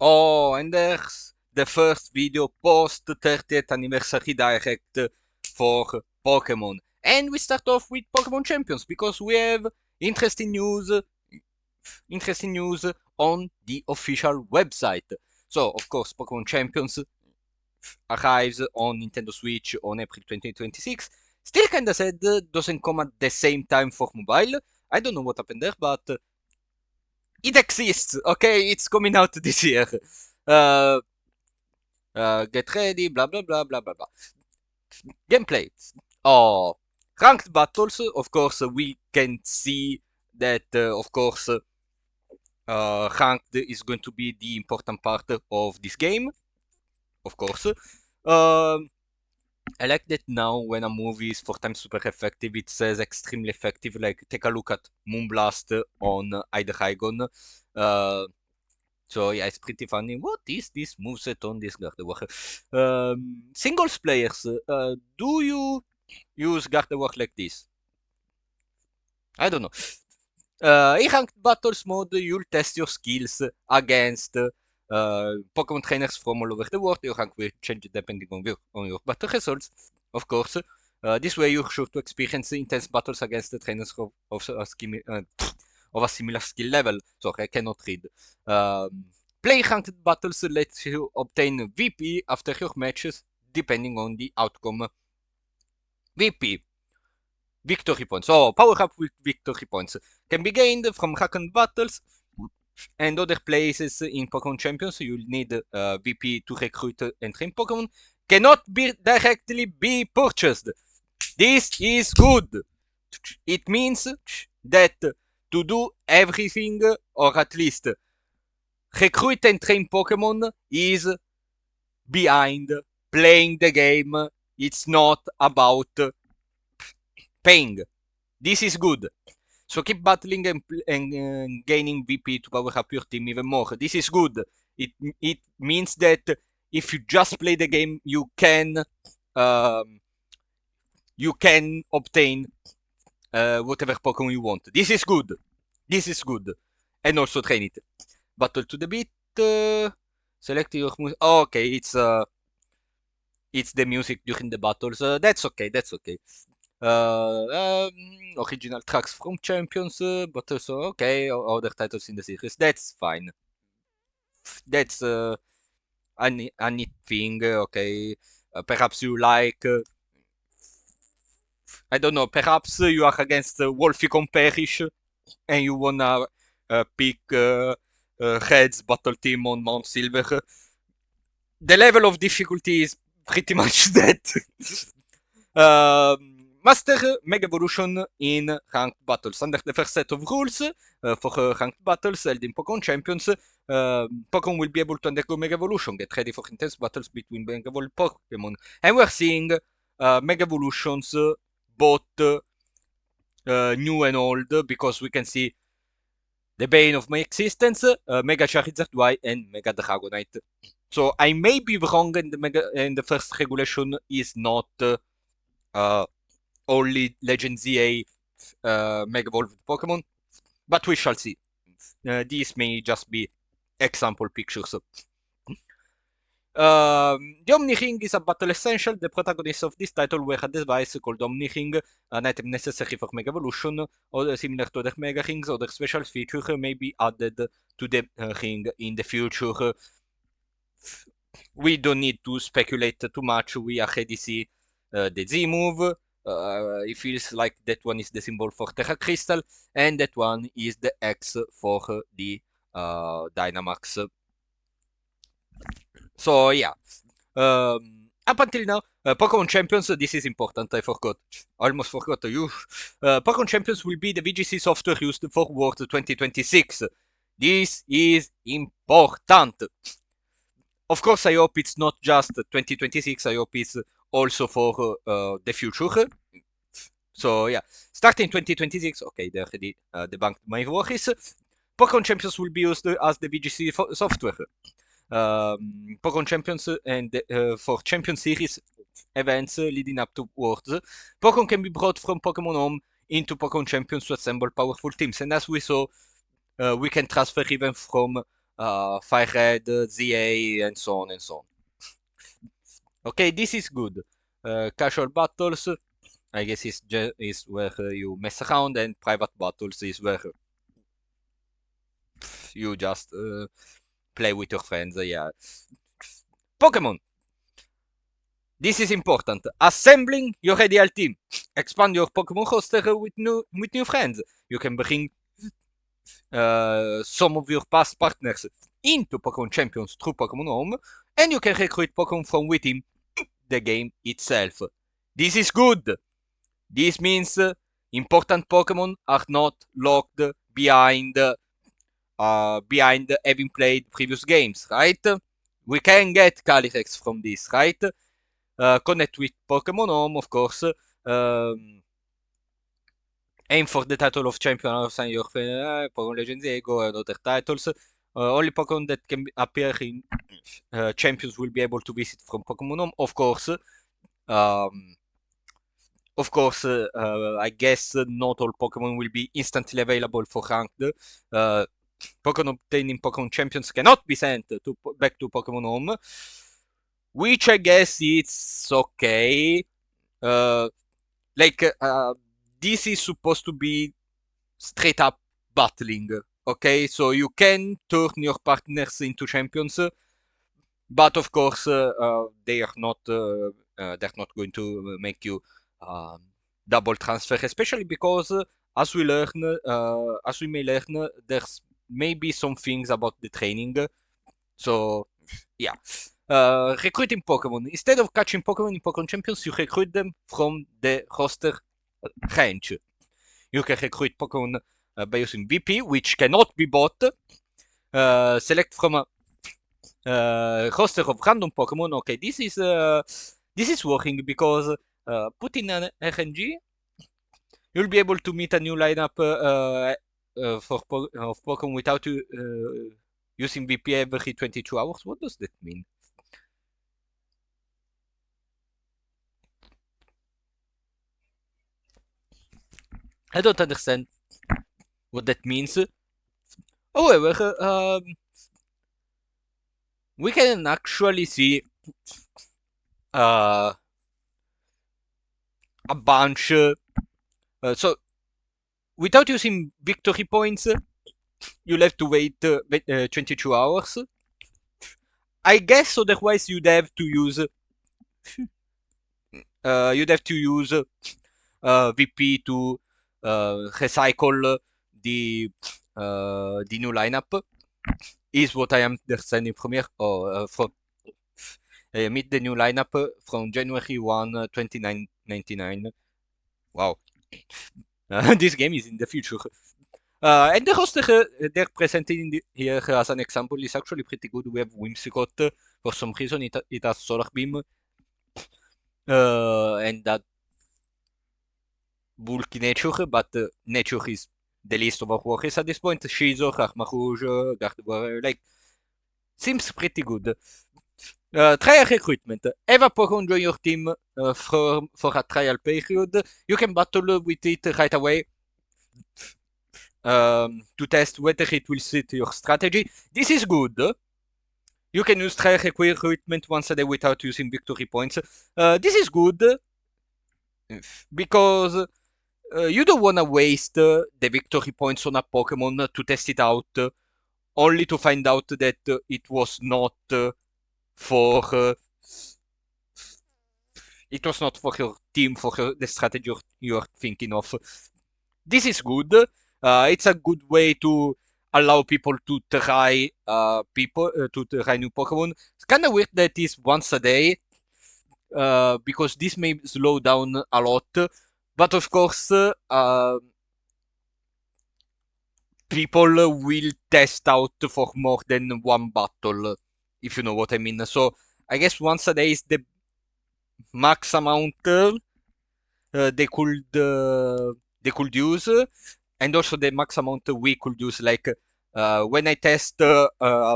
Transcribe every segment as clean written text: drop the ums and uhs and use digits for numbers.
Oh, and there's the first video post 30th anniversary direct for Pokemon. And we start off with Pokemon Champions because we have interesting news interesting news on the official website. So, of course, Pokemon Champions arrives on Nintendo Switch on April 2026. Still kinda sad, doesn't come at the same time for mobile. I don't know what happened there, but it exists, okay? It's coming out this year. Uh, get ready, blah blah blah blah blah blah. Gameplay. Oh, ranked battles. Of course, we can see that. Of course, ranked is going to be the important part of this game. Of course. I like that now when a movie is 4 times super effective, it says extremely effective. Like, take a look at Moonblast on Hydreigon. So yeah, it's pretty funny. What is this moveset on this Gardevoir? Singles players, do you use Gardevoir like this? I don't know. In ranked battles mode, you'll test your skills against Pokemon trainers from all over the world. Your rank will change depending on your battle results, of course. This way, you're sure to experience intense battles against the trainers of a similar skill level. Sorry, I cannot read. Playing ranked battles lets you obtain VP after your matches, depending on the outcome. VP. Victory points. Oh, power up with victory points can be gained from ranked battles and other places in Pokemon Champions. You'll need VP to recruit and train Pokemon. Cannot be directly be purchased. This is good. It means that to do everything, or at least recruit and train Pokemon, is behind playing the game. It's not about paying. This is good. So keep battling and gaining VP to power up your team even more. This is good. It means that if you just play the game, you can obtain whatever Pokemon you want. This is good. This is good. And also train it. Battle to the beat. Select your music. Oh, okay, it's the music during the battles. That's okay. That's okay. Original tracks from Champions, but also okay, other titles in the series. That's fine. That's a neat thing. Okay, perhaps you like. I don't know. Perhaps you are against Wolficon Parish and you wanna pick Red's battle team on Mount Silver. The level of difficulty is pretty much that. Master Mega Evolution in ranked battles. Under the first set of rules for ranked battles held in Pokemon Champions, Pokemon will be able to undergo Mega Evolution. Get ready for intense battles between Mega Evolved Pokemon. And we're seeing Mega Evolutions both new and old, because we can see the bane of my existence, Mega Charizard Y, and Mega Dragonite. So I may be wrong, and the first regulation is not only Legend ZA Mega Evolved Pokemon, but we shall see. These may just be example pictures. The Omni Ring is a battle essential. The protagonists of this title wear a device called Omni Ring, an item necessary for Mega Evolution, or similar to other Mega Rings. Other special features may be added to the ring in the future. We don't need to speculate too much. We already see the Z move. It feels like that one is the symbol for Terra Crystal, and that one is the X for the Dynamax. So yeah, up until now, Pokemon Champions, this is important, I forgot. Almost forgot to you. Pokemon Champions will be the VGC software used for World 2026. This is important. Of course, I hope it's not just 2026, I hope it's also for the future. So yeah, starting 2026, okay, they already debunked my worries. Pokemon Champions will be used as the VGC software. Pokemon Champions and for Champion Series events leading up to Worlds, Pokemon can be brought from Pokemon Home into Pokemon Champions to assemble powerful teams. And as we saw, we can transfer even from Firehead, ZA, and so on and so on. Okay, this is good. Casual battles, I guess, is where you mess around, and private battles is where you just play with your friends. Yeah. Pokémon. This is important. Assembling your ideal team. Expand your Pokémon roster with new friends. You can bring some of your past partners into Pokémon Champions through Pokémon Home, and you can recruit Pokémon from within the game itself. This is good. This means important Pokemon are not locked behind having played previous games, right? We can get Calyrex from this, right? Connect with Pokemon Home, of course. Aim for the title of champion outside your Pokemon Legends Ego and other titles. Only Pokemon that can appear in champions will be able to visit from Pokemon Home, of course. Um, I guess not all Pokemon will be instantly available for ranked. Pokemon obtained in Pokemon Champions cannot be sent back to Pokemon Home, which I guess it's okay. This is supposed to be straight up battling. Okay, so you can turn your partners into champions, but of course they are not. They're not going to make you double transfer, especially because as we may learn, there's maybe some things about the training. So yeah. Recruiting Pokemon. Instead of catching Pokemon in Pokemon Champions, you recruit them from the roster range. You can recruit Pokemon by using VP, which cannot be bought. Select from a roster of random Pokemon. Okay, this is working because put in an RNG, you'll be able to meet a new lineup of Pokemon without using VP every 22 hours. What does that mean? I don't understand what that means. However, we can actually see a bunch. So, without using victory points, you'll have to wait 22 hours. I guess otherwise you'd have to use VP to recycle the new lineup. Is what I am understanding from here. From meet the new lineup from January 1, 2999. Wow. This game is in the future. And the roster they're presenting here as an example is actually pretty good. We have Whimsicott. For some reason, it has Solar Beam. And that bulky nature, but nature is the least of our worries at this point. Shizor, Armarouge, Gardevoir, like, seems pretty good. Trial recruitment. Have a Pokemon join your team for a trial period. You can battle with it right away to test whether it will suit your strategy. This is good. You can use trial recruitment once a day without using victory points. This is good because you don't want to waste the victory points on a Pokemon to test it out, only to find out that it was not for your team, for the strategy you're thinking of. This is good. It's a good way to allow people to try new Pokemon. It's kind of weird that it's once a day, because this may slow down a lot. But of course, people will test out for more than one battle, if you know what I mean. So I guess once a day is the max amount they could use, and also the max amount we could use. Like when I test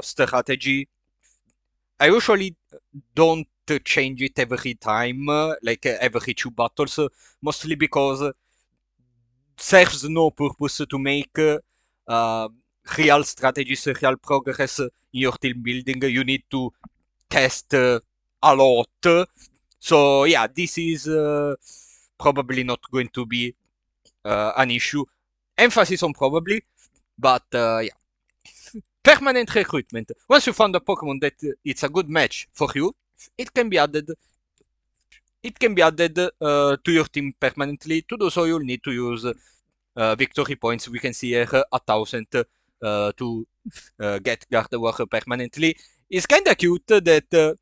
strategy, I usually don't change it every time, like every two battles, mostly because serves no purpose to make real strategies, real progress in your team building, you need to test a lot. So yeah, this is probably not going to be an issue. Emphasis on probably, but yeah. Permanent recruitment. Once you found a Pokemon that it's a good match for you, it can be added. It can be added to your team permanently. To do so, you'll need to use victory points. We can see here 1,000 to get Gardevoir permanently. It's kind of cute that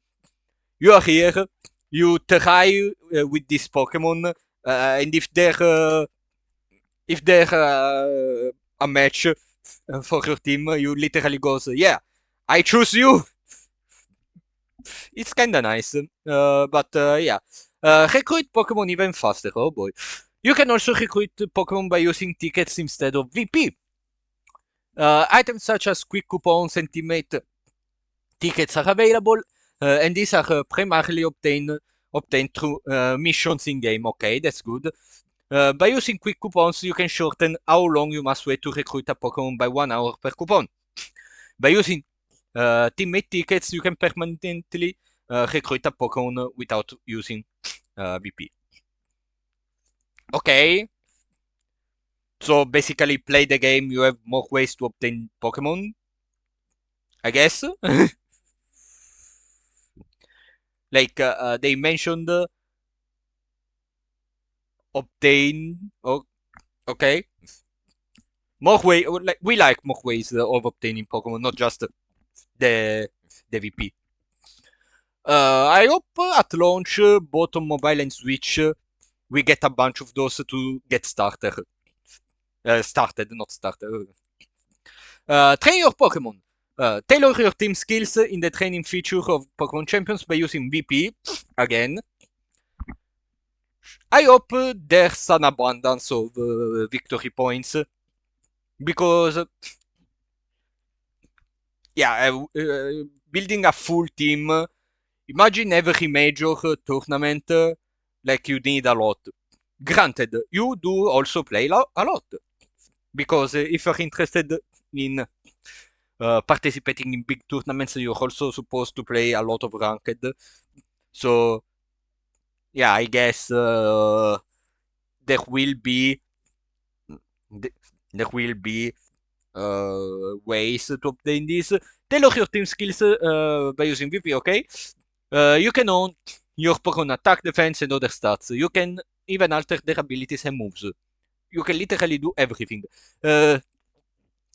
you are here, you try with this Pokemon, and if they're a match for your team, you literally goes, yeah, I choose you. It's kind of nice, but yeah, recruit Pokemon even faster. Oh boy, you can also recruit Pokemon by using tickets instead of VP. Items such as quick coupons and teammate tickets are available, and these are primarily obtained through missions in game. Okay, that's good. By using quick coupons, you can shorten how long you must wait to recruit a Pokemon by 1 hour per coupon. By using teammate tickets, you can permanently recruit a Pokemon without using VP. Okay. So basically, play the game, you have more ways to obtain Pokemon, I guess. Like they mentioned, obtain. Oh, okay. More way. Like we like more ways of obtaining Pokemon, not just the VP. I hope at launch, both on mobile and Switch, we get a bunch of those to get started. Started, not started. Train your Pokemon. Tailor your team skills in the training feature of Pokemon Champions by using VP. Again. I hope there's an abundance of victory points. Because, yeah, building a full team, imagine every major tournament, like you need a lot. Granted, you do also play a lot. Because if you're interested in participating in big tournaments, you're also supposed to play a lot of ranked. So, yeah, I guess there will be there will be ways to obtain this. Tailor your team skills by using VP, okay? You can own your Pokemon attack, defense, and other stats. You can even alter their abilities and moves. You can literally do everything.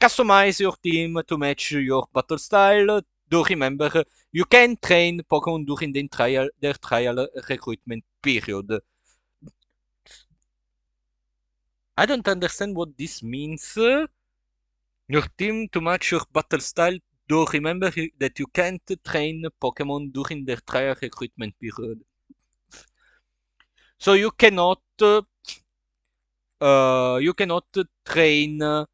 Customize your team to match your battle style. Do remember, you can train Pokemon during their trial recruitment period. I don't understand what this means. Your team to match your battle style. Do remember that you can't train Pokemon during their trial recruitment period. So you cannot train a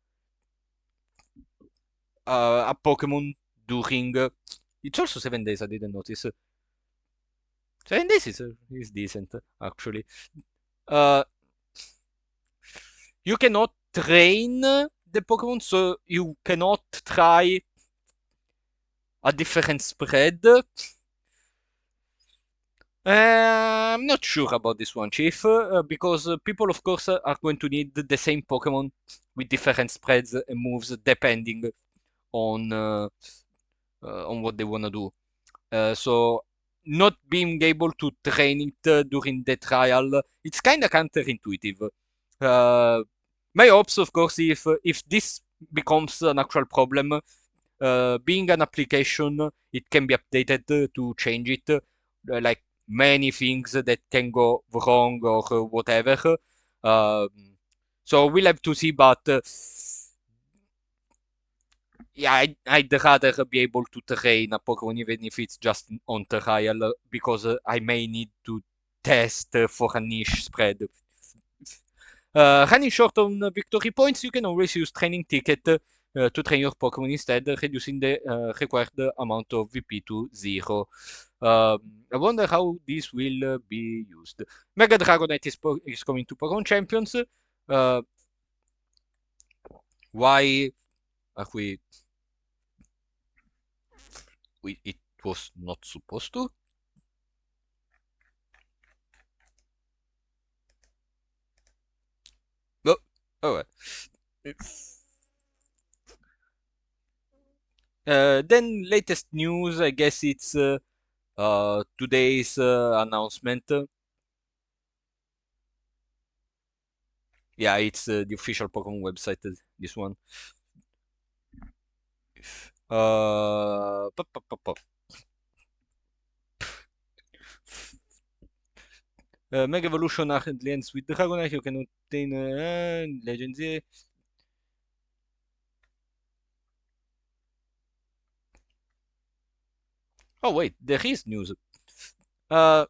Pokemon during. It's also 7 days. I didn't notice. 7 days is decent actually. Uh, you cannot train the Pokemon, so you cannot try a different spread. I'm not sure about this one, Chief, because people, of course, are going to need the same Pokemon with different spreads and moves depending on what they want to do. So not being able to train it during the trial, it's kind of counterintuitive. My hopes, of course, if this becomes an actual problem, being an application, it can be updated to change it, like many things that can go wrong or whatever. Um, so we'll have to see, but yeah, I'd rather be able to train a Pokemon even if it's just on trial, because I may need to test for a niche spread. Running short on victory points, you can always use training ticket to train your Pokemon instead, reducing the required amount of VP to 0. I wonder how this will be used. Mega Dragonite is coming to Pokemon Champions. Why are we... It was not supposed to. Oh, alright. Then latest news, I guess it's today's announcement. Yeah, it's the official Pokemon website. This one. Pop, pop, pop, pop. Mega Evolution ends with Dragonite. You can obtain Legendary. Oh wait, there is news. Uh,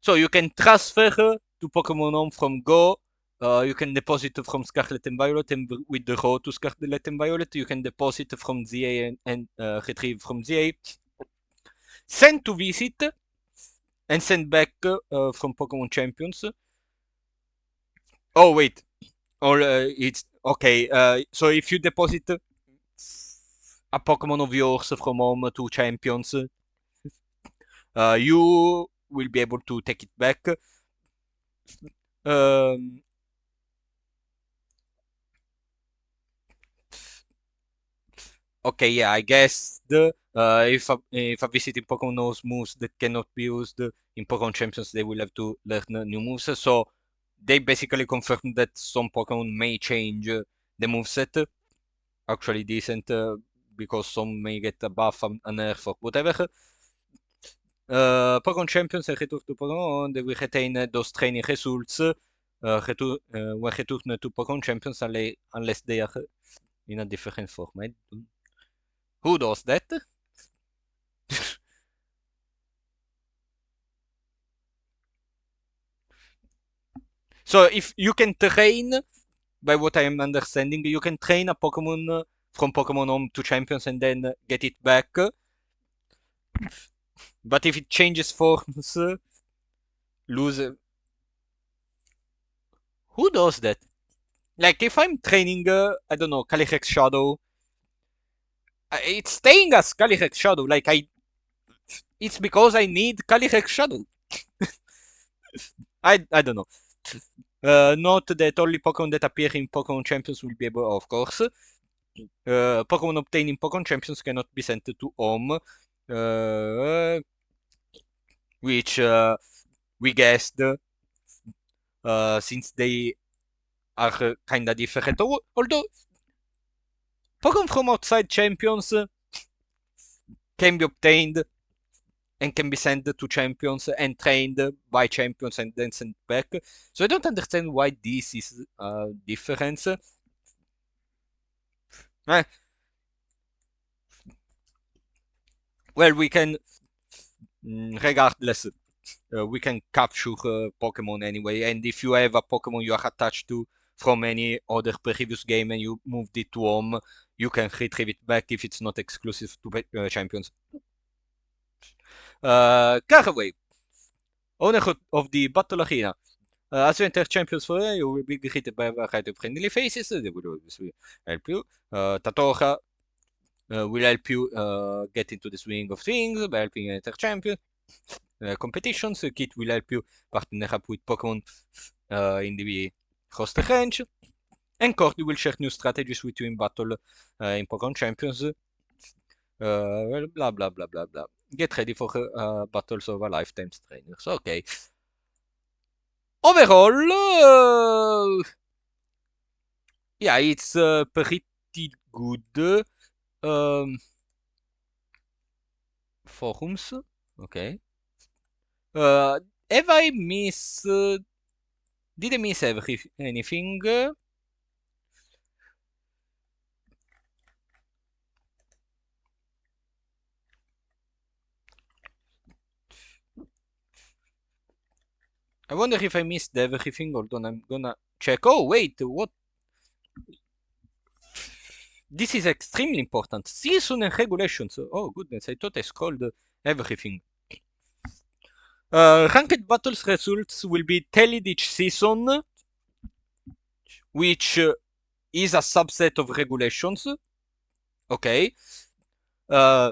so you can transfer to Pokemon Home from Go. You can deposit from Scarlet and Violet, and with the road to Scarlet and Violet, you can deposit from ZA and retrieve from ZA. Send to visit and send back from Pokemon Champions. Oh wait, or it's okay. So if you deposit a Pokemon of yours from home to Champions, you will be able to take it back. Um, okay, yeah, I guess the if a visiting Pokemon knows moves that cannot be used in Pokemon Champions, they will have to learn new moves. So they basically confirmed that some Pokemon may change the moveset. Actually decent because some may get a buff, a nerf, or whatever. Pokémon Champions and Return to Pokémon, they will retain those training results when return to Pokémon Champions unless they are in a different format. Who does that? So if you can train, by what I am understanding, you can train a Pokemon from Pokemon Home to Champions and then get it back. But if it changes forms, lose. Who does that? Like if I'm training, I don't know, Calyrex Shadow, it's staying as Calyrex Shadow. It's because I need Calyrex Shadow. I don't know. Note that only Pokemon that appear in Pokemon Champions will be able, of course. Pokemon obtained in Pokemon Champions cannot be sent to home, which we guessed, since they are kinda different. Although Pokemon from outside Champions can be obtained and can be sent to champions and trained by champions and then sent back. So I don't understand why this is a difference. Eh, well, we can, regardless, we can capture Pokemon anyway. And if you have a Pokemon you are attached to from any other previous game and you moved it to home, you can retrieve it back if it's not exclusive to champions. Caraway, owner of the Battle Arena. As you enter Champions Foyer, you will be greeted by a variety of friendly faces. They will obviously help you. Tatoha will help you get into the swing of things by helping you enter champion competitions. Kit will help you partner up with Pokemon in the roster range. And Cordy will share new strategies with you in battle in Pokemon Champions. Well, blah blah blah blah blah. Get ready for battles of a lifetime trainers. Okay. Overall, yeah, it's pretty good. Um, Forums, okay. Have I missed? Did I miss anything? I wonder if I missed everything. Hold on, I'm gonna check. Oh wait, what? This is extremely important. Season and regulations. Oh goodness, I thought I scrolled everything. Ranked battles results will be tallied each season, which is a subset of regulations. Okay. Uh,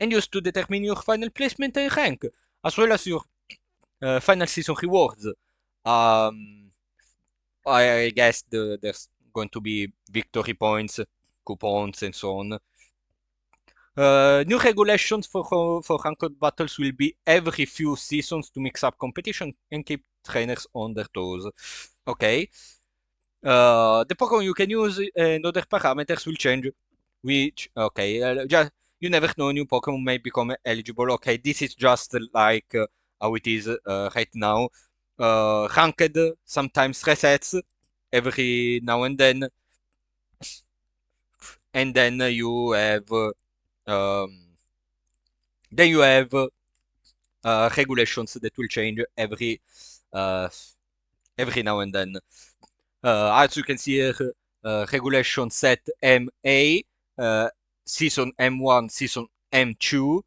and used to determine your final placement and rank, as well as your final season rewards. I guess there's going to be victory points, coupons, and so on. New regulations for ranked battles will be every few seasons to mix up competition and keep trainers on their toes. Okay. The Pokemon you can use and other parameters will change. Which, okay, just, you never know, new Pokemon may become eligible. Okay, this is just like how it is right now. Ranked sometimes resets every now and then you have regulations that will change uh, every now and then. As you can see here, regulation set MA, season M1, season M2,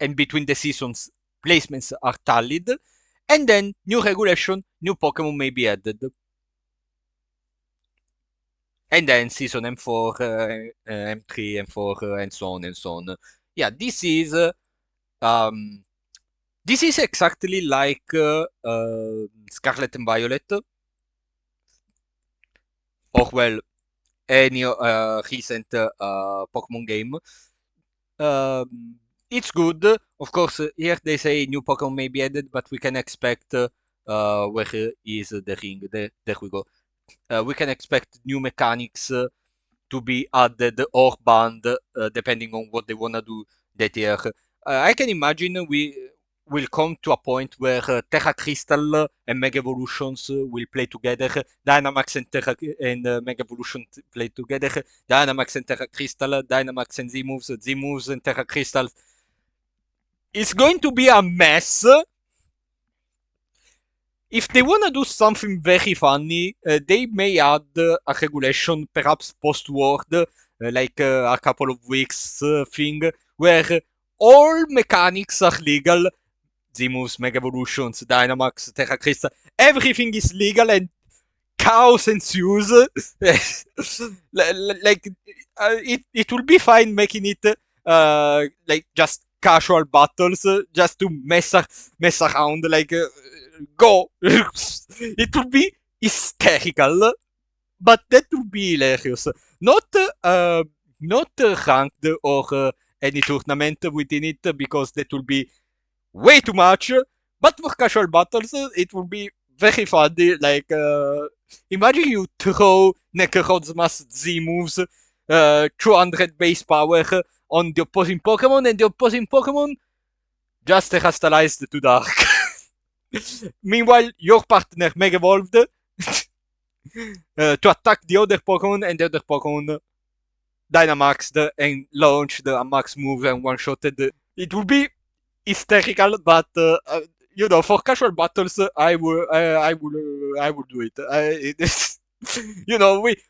and between the seasons, placements are tallied. And then, new regulation, new Pokemon may be added. And then season M4, M3, M4, and so on and so on. Yeah, um, this is exactly like Scarlet and Violet, or well, any recent Pokemon game. It's good. Of course, here they say new Pokemon may be added, but we can expect where is the ring? There we go. We can expect new mechanics to be added or banned depending on what they wanna do that year. I can imagine we will come to a point where Terra Crystal and Mega Evolutions will play together. Dynamax and Terra and Mega Evolution play together. Dynamax and Terra Crystal, Dynamax and Z Moves and Terra Crystal. It's going to be a mess. If they want to do something very funny, they may add a regulation, perhaps post-word, like a couple of weeks thing, where all mechanics are legal. Z-Moves, Mega Evolutions, Dynamax, Terra Crystal, everything is legal and chaos ensues. Like, it will be fine making it like just casual battles, just to mess around, like go. It would be hysterical, but that would be hilarious. Not uh, not ranked or any tournament within it, because that will be way too much. But for casual battles, it will be very funny. Like, imagine you throw Necrozma's Z moves, 200 base power on the opposing Pokemon, and the opposing Pokemon just terastallized to dark. Meanwhile, your partner Mega Evolved to attack the other Pokemon, and the other Pokemon Dynamaxed and launched a max move and one-shotted. It would be hysterical, but for casual battles, I would do it.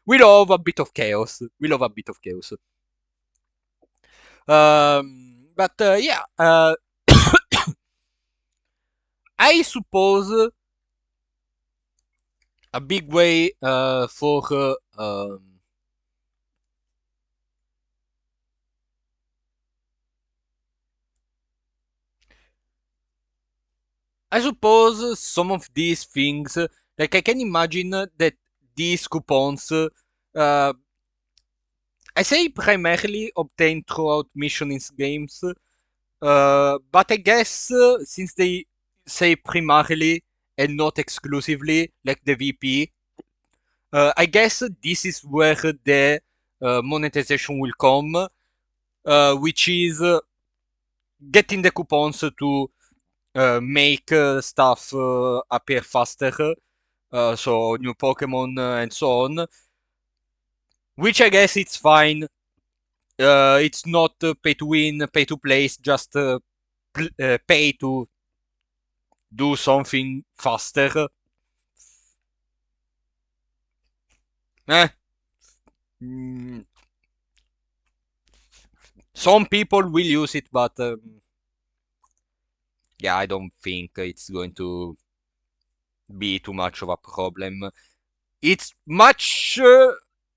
We love a bit of chaos. We love a bit of chaos. But yeah, I suppose a big way for I suppose some of these things, like I can imagine that these coupons, I say primarily obtained throughout missions games, but I guess since they say primarily and not exclusively, like the VP, I guess this is where the monetization will come, which is getting the coupons to make stuff appear faster, so new Pokemon and so on, which I guess it's fine. It's not pay to win, pay to place, just pay to do something faster. Eh, mm, some people will use it, but yeah, I don't think it's going to be too much of a problem. It's much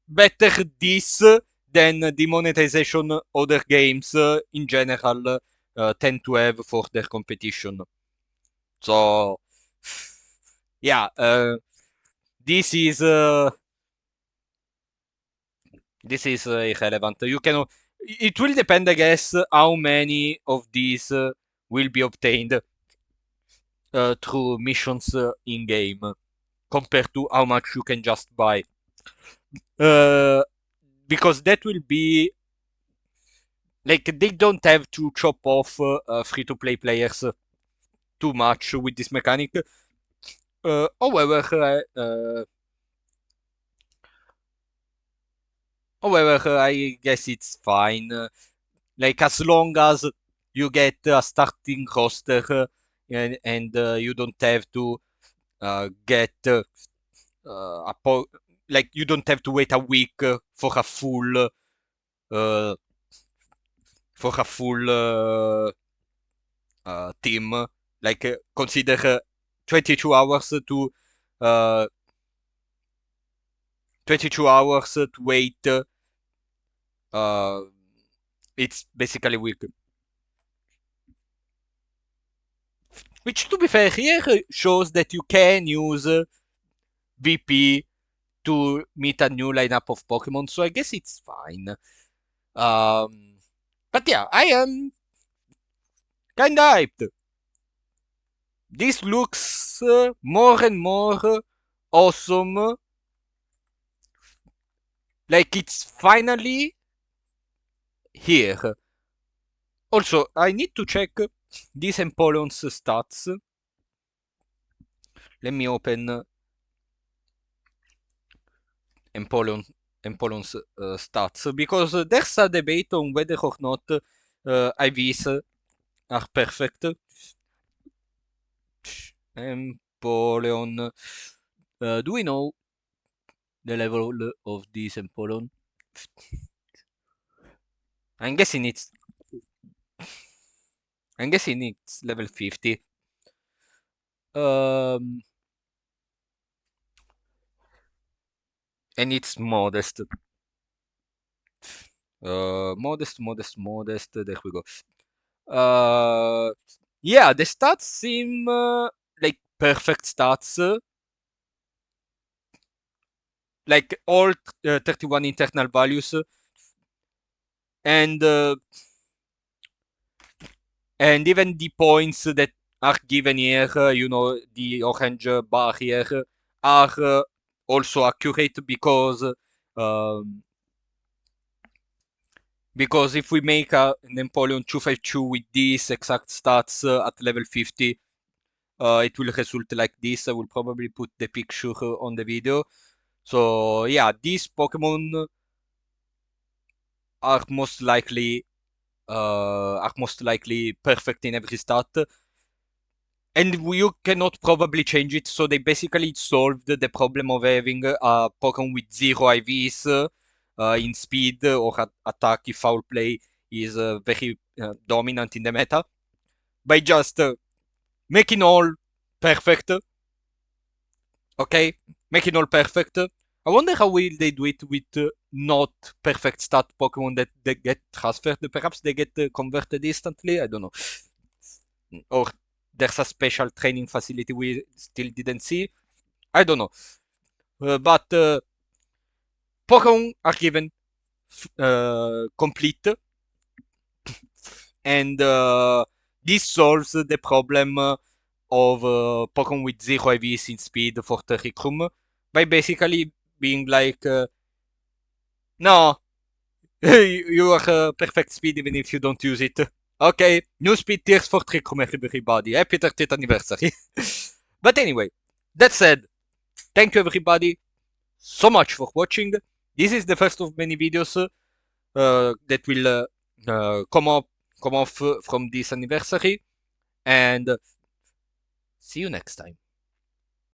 better this than the monetization other games in general tend to have for their competition. So, yeah, this is uh, this is irrelevant. You can. It will depend, I guess, how many of these will be obtained through missions in game compared to how much you can just buy. Because that will be like they don't have to chop off free to play players too much with this mechanic. However, I guess it's fine. Like as long as you get a starting roster and you don't have to get a like you don't have to wait a week for a full uh, team. Like consider 22 hours to uh, 22 hours to wait. Uh, it's basically a week. Which, to be fair, here shows that you can use VP to meet a new lineup of Pokemon, so I guess it's fine. But yeah, I am kinda hyped. This looks more and more awesome. Like it's finally here. Also, I need to check this Empoleon's stats. Let me open Empoleon, Empoleon's stats because there's a debate on whether or not IVs are perfect. Empoleon. Do we know the level of this Empoleon? I'm guessing it's. I'm guessing it's level 50. And it's modest. Modest. There we go. Yeah, the stats seem like perfect stats. Like all 31 internal values. And and even the points that are given here, the orange bar here, are also accurate um, because if we make an Napoleon 252 with these exact stats at level 50, it will result like this. I will probably put the picture on the video. So yeah, these Pokemon are most likely perfect in every stat. And you cannot probably change it, so they basically solved the problem of having a Pokemon with 0 IVs in speed or attack if foul play is very dominant in the meta by just making all perfect. Okay, making all perfect. I wonder how will they do it with not perfect stat Pokemon that they get transferred. Perhaps they get converted instantly. I don't know. Or there's a special training facility we still didn't see. I don't know. But Pokemon are given complete, and this solves the problem of Pokemon with 0 IVs in speed for Terricrum by basically being like, no, you are perfect speed even if you don't use it. Okay, new speed tiers for Trickroom, everybody. Happy 30th anniversary. But anyway, that said, thank you everybody so much for watching. This is the first of many videos that will come off from this anniversary, and see you next time.